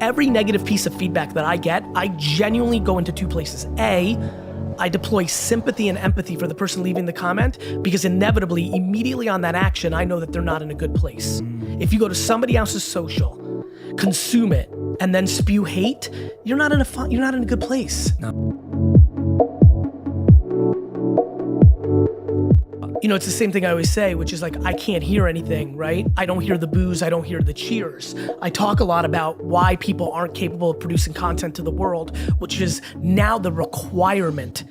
Every negative piece of feedback that I get, I genuinely go into two places. A, I deploy sympathy and empathy for the person leaving the comment, because inevitably, immediately on that action, I know that they're not in a good place. If you go to somebody else's social, consume it, and then spew hate, you're not in a good place. No. You know, it's the same thing I always say, which is like, I can't hear anything, right? I don't hear the boos, I don't hear the cheers. I talk a lot about why people aren't capable of producing content to the world, which is now the requirement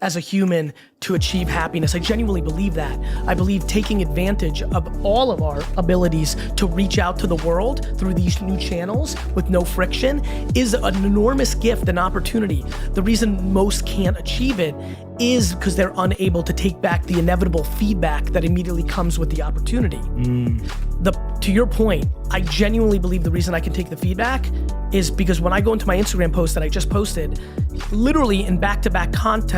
as a human to achieve happiness. I genuinely believe that. I believe taking advantage of all of our abilities to reach out to the world through these new channels with no friction is an enormous gift and opportunity. The reason most can't achieve it is because they're unable to take back the inevitable feedback that immediately comes with the opportunity. To your point, I genuinely believe the reason I can take the feedback is because when I go into my Instagram post that I just posted, literally in back-to-back comments,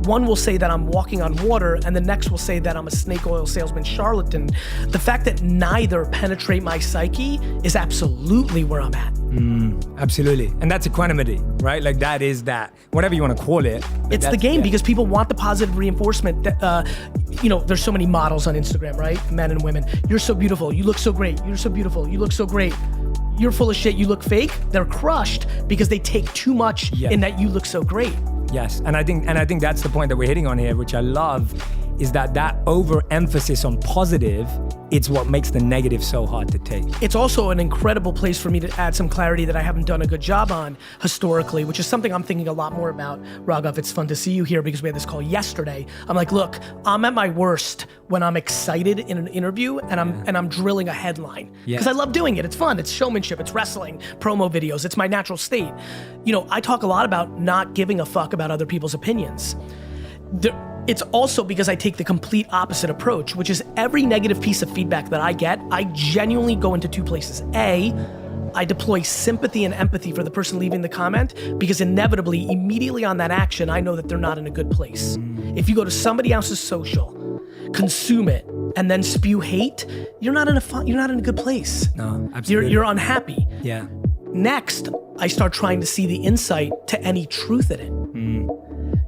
one will say that I'm walking on water and the next will say that I'm a snake oil salesman charlatan. The fact that neither penetrate my psyche is absolutely where I'm at. Absolutely, and that's equanimity, right? Like that is that, whatever you want to call it. It's the game, because people want the positive reinforcement that, you know, there's so many models on Instagram, right? Men and women. You're so beautiful, you look so great, you're so beautiful, you look so great. You're full of shit, you look fake. They're crushed because they take too much in that you look so great. Yes, and I think that's the point that we're hitting on here, which I love, is that overemphasis on positive, it's what makes the negative so hard to take. It's also an incredible place for me to add some clarity that I haven't done a good job on historically, which is something I'm thinking a lot more about. Raghav, it's fun to see you here because we had this call yesterday. I'm like, look, I'm at my worst when I'm excited in an interview and I'm drilling a headline. Because I love doing it, it's fun, it's showmanship, it's wrestling, promo videos, it's my natural state. You know, I talk a lot about not giving a fuck about other people's opinions. It's also because I take the complete opposite approach, which is every negative piece of feedback that I get, I genuinely go into two places. A, I deploy sympathy and empathy for the person leaving the comment, because inevitably, immediately on that action, I know that they're not in a good place. If you go to somebody else's social, consume it, and then spew hate, you're not in a good place. No, absolutely. You're unhappy. Yeah. Next, I start trying to see the insight to any truth in it.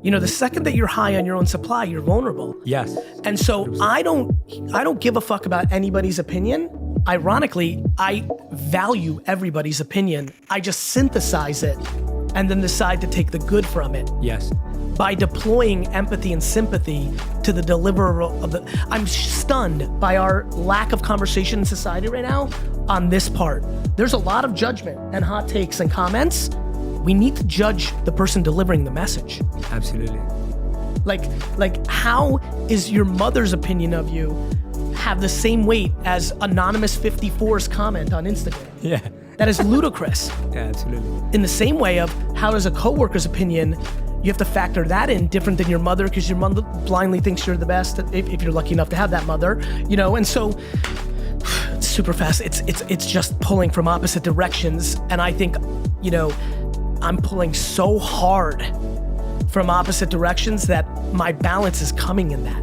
You know, the second that you're high on your own supply, you're vulnerable. Yes. And so I don't give a fuck about anybody's opinion. Ironically, I value everybody's opinion. I just synthesize it and then decide to take the good from it. Yes. By deploying empathy and sympathy to the deliverer of the, I'm stunned by our lack of conversation in society right now on this part. There's a lot of judgment and hot takes and comments. We need to judge the person delivering the message. Absolutely. Like how is your mother's opinion of you have the same weight as Anonymous 54's comment on Instagram? Yeah. That is ludicrous. Yeah, absolutely. In the same way of how does a coworker's opinion, you have to factor that in different than your mother, because your mother blindly thinks you're the best if you're lucky enough to have that mother, you know, and so it's super fast. It's just pulling from opposite directions. And I think, you know, I'm pulling so hard from opposite directions that my balance is coming in that.